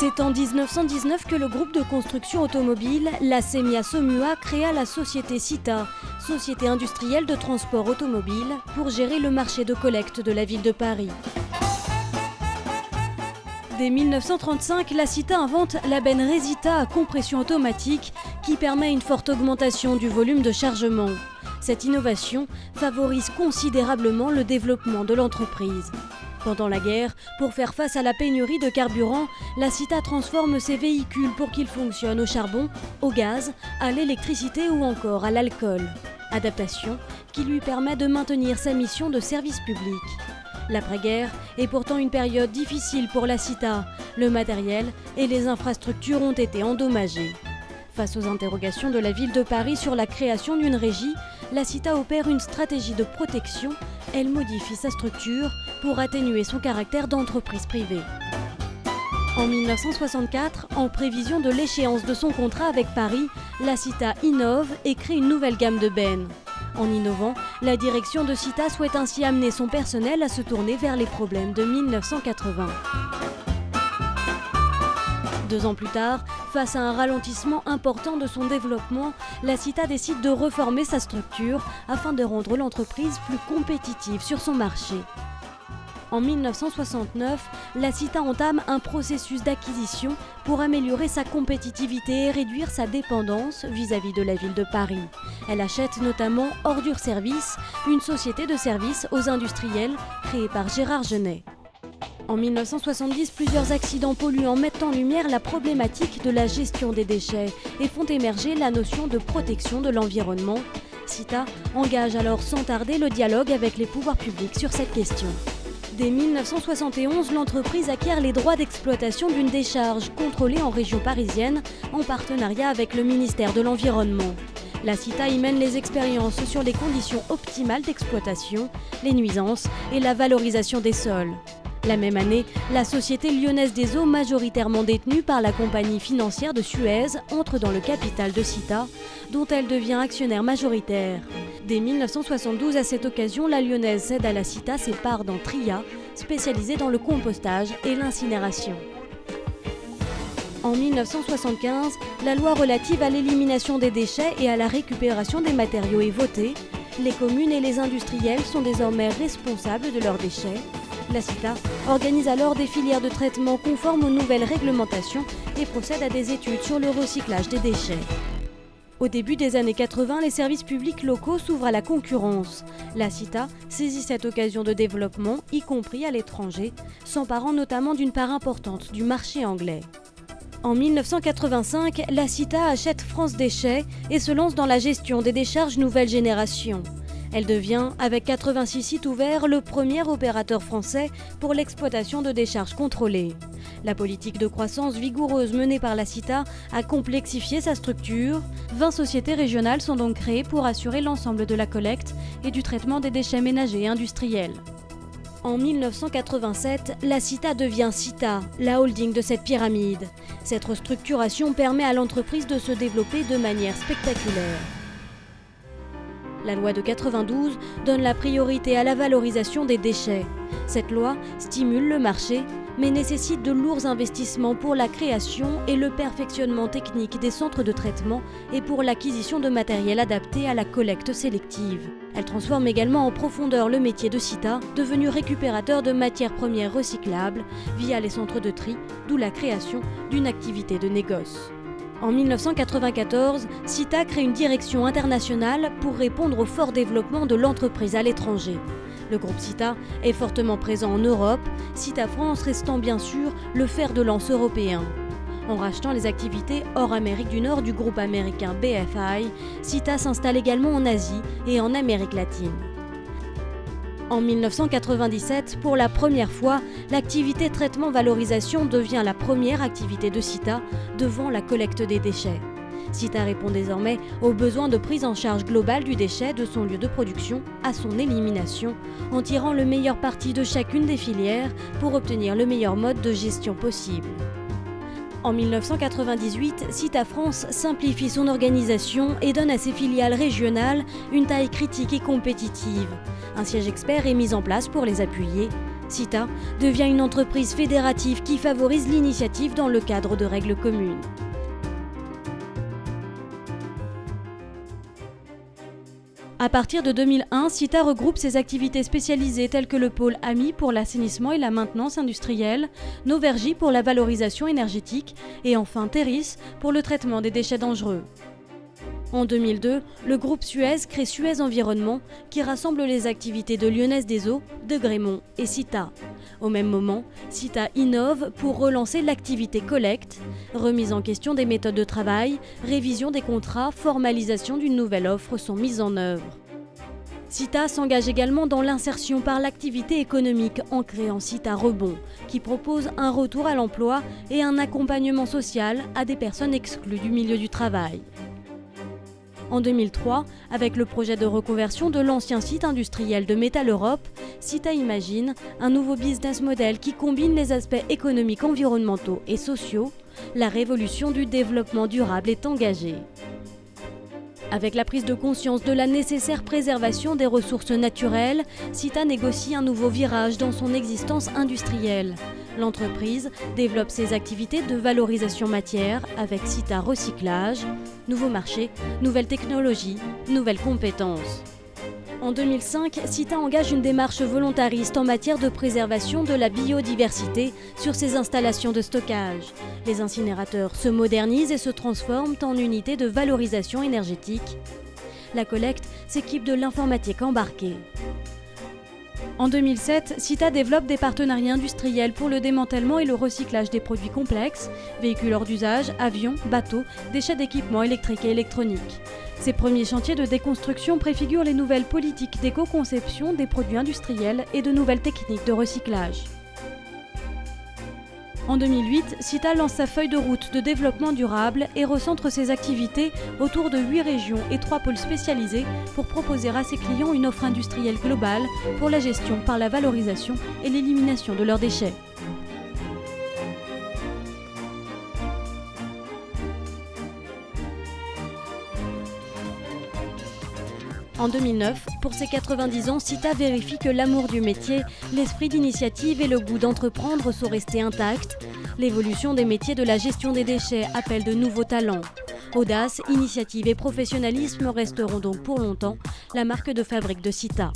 C'est en 1919 que le groupe de construction automobile, la Semia Somua, créa la société Cita, société industrielle de transport automobile, pour gérer le marché de collecte de la ville de Paris. Dès 1935, la Cita invente la benne Resita à compression automatique qui permet une forte augmentation du volume de chargement. Cette innovation favorise considérablement le développement de l'entreprise. Pendant la guerre, pour faire face à la pénurie de carburant, la Cita transforme ses véhicules pour qu'ils fonctionnent au charbon, au gaz, à l'électricité ou encore à l'alcool. Adaptation qui lui permet de maintenir sa mission de service public. L'après-guerre est pourtant une période difficile pour la Cita. Le matériel et les infrastructures ont été endommagés. Face aux interrogations de la ville de Paris sur la création d'une régie, la Cita opère une stratégie de protection. Elle modifie sa structure pour atténuer son caractère d'entreprise privée. En 1964, en prévision de l'échéance de son contrat avec Paris, la Cita innove et crée une nouvelle gamme de bennes. En innovant, la direction de Cita souhaite ainsi amener son personnel à se tourner vers les problèmes de 1980. 2 ans plus tard, face à un ralentissement important de son développement, la Cita décide de reformer sa structure afin de rendre l'entreprise plus compétitive sur son marché. En 1969, la Cita entame un processus d'acquisition pour améliorer sa compétitivité et réduire sa dépendance vis-à-vis de la ville de Paris. Elle achète notamment Ordures Service, une société de services aux industriels créée par Gérard Genet. En 1970, plusieurs accidents polluants mettent en lumière la problématique de la gestion des déchets et font émerger la notion de protection de l'environnement. Cita engage alors sans tarder le dialogue avec les pouvoirs publics sur cette question. Dès 1971, l'entreprise acquiert les droits d'exploitation d'une décharge contrôlée en région parisienne en partenariat avec le ministère de l'Environnement. La Cita y mène les expériences sur les conditions optimales d'exploitation, les nuisances et la valorisation des sols. La même année, la société lyonnaise des eaux, majoritairement détenue par la compagnie financière de Suez, entre dans le capital de Cita, dont elle devient actionnaire majoritaire. Dès 1972, à cette occasion, la lyonnaise cède à la Cita ses parts dans Tria, spécialisée dans le compostage et l'incinération. En 1975, la loi relative à l'élimination des déchets et à la récupération des matériaux est votée. Les communes et les industriels sont désormais responsables de leurs déchets. La Cita organise alors des filières de traitement conformes aux nouvelles réglementations et procède à des études sur le recyclage des déchets. Au début des années 80, les services publics locaux s'ouvrent à la concurrence. La Cita saisit cette occasion de développement, y compris à l'étranger, s'emparant notamment d'une part importante du marché anglais. En 1985, la Cita achète France Déchets et se lance dans la gestion des décharges nouvelle génération. Elle devient, avec 86 sites ouverts, le premier opérateur français pour l'exploitation de décharges contrôlées. La politique de croissance vigoureuse menée par la Cita a complexifié sa structure. 20 sociétés régionales sont donc créées pour assurer l'ensemble de la collecte et du traitement des déchets ménagers et industriels. En 1987, la Cita devient Cita, la holding de cette pyramide. Cette restructuration permet à l'entreprise de se développer de manière spectaculaire. La loi de 92 donne la priorité à la valorisation des déchets. Cette loi stimule le marché, mais nécessite de lourds investissements pour la création et le perfectionnement technique des centres de traitement et pour l'acquisition de matériel adapté à la collecte sélective. Elle transforme également en profondeur le métier de Cita, devenu récupérateur de matières premières recyclables via les centres de tri, d'où la création d'une activité de négoce. En 1994, Cita crée une direction internationale pour répondre au fort développement de l'entreprise à l'étranger. Le groupe Cita est fortement présent en Europe, Cita France restant bien sûr le fer de lance européen. En rachetant les activités hors Amérique du Nord du groupe américain BFI, Cita s'installe également en Asie et en Amérique latine. En 1997, pour la première fois, l'activité traitement-valorisation devient la première activité de Cita devant la collecte des déchets. Cita répond désormais aux besoins de prise en charge globale du déchet de son lieu de production à son élimination, en tirant le meilleur parti de chacune des filières pour obtenir le meilleur mode de gestion possible. En 1998, Cita France simplifie son organisation et donne à ses filiales régionales une taille critique et compétitive. Un siège expert est mis en place pour les appuyer. CITA devient une entreprise fédérative qui favorise l'initiative dans le cadre de règles communes. À partir de 2001, CITA regroupe ses activités spécialisées telles que le pôle AMI pour l'assainissement et la maintenance industrielle, Novergie pour la valorisation énergétique et enfin Terris pour le traitement des déchets dangereux. En 2002, le groupe Suez crée Suez Environnement qui rassemble les activités de Lyonnaise des Eaux, de Grémont et CITA. Au même moment, CITA innove pour relancer l'activité collecte, remise en question des méthodes de travail, révision des contrats, formalisation d'une nouvelle offre sont mises en œuvre. CITA s'engage également dans l'insertion par l'activité économique en créant CITA Rebond, qui propose un retour à l'emploi et un accompagnement social à des personnes exclues du milieu du travail. En 2003, avec le projet de reconversion de l'ancien site industriel de Métal Europe, CITA imagine un nouveau business model qui combine les aspects économiques, environnementaux et sociaux. La révolution du développement durable est engagée. Avec la prise de conscience de la nécessaire préservation des ressources naturelles, CITA négocie un nouveau virage dans son existence industrielle. L'entreprise développe ses activités de valorisation matière avec CITA Recyclage, nouveaux marchés, nouvelles technologies, nouvelles compétences. En 2005, CITA engage une démarche volontariste en matière de préservation de la biodiversité sur ses installations de stockage. Les incinérateurs se modernisent et se transforment en unités de valorisation énergétique. La collecte s'équipe de l'informatique embarquée. En 2007, CITA développe des partenariats industriels pour le démantèlement et le recyclage des produits complexes, véhicules hors d'usage, avions, bateaux, déchets d'équipements électriques et électroniques. Ces premiers chantiers de déconstruction préfigurent les nouvelles politiques d'éco-conception des produits industriels et de nouvelles techniques de recyclage. En 2008, CITA lance sa feuille de route de développement durable et recentre ses activités autour de 8 régions et 3 pôles spécialisés pour proposer à ses clients une offre industrielle globale pour la gestion par la valorisation et l'élimination de leurs déchets. En 2009, pour ses 90 ans, CITA vérifie que l'amour du métier, l'esprit d'initiative et le goût d'entreprendre sont restés intacts. L'évolution des métiers de la gestion des déchets appelle de nouveaux talents. Audace, initiative et professionnalisme resteront donc pour longtemps la marque de fabrique de CITA.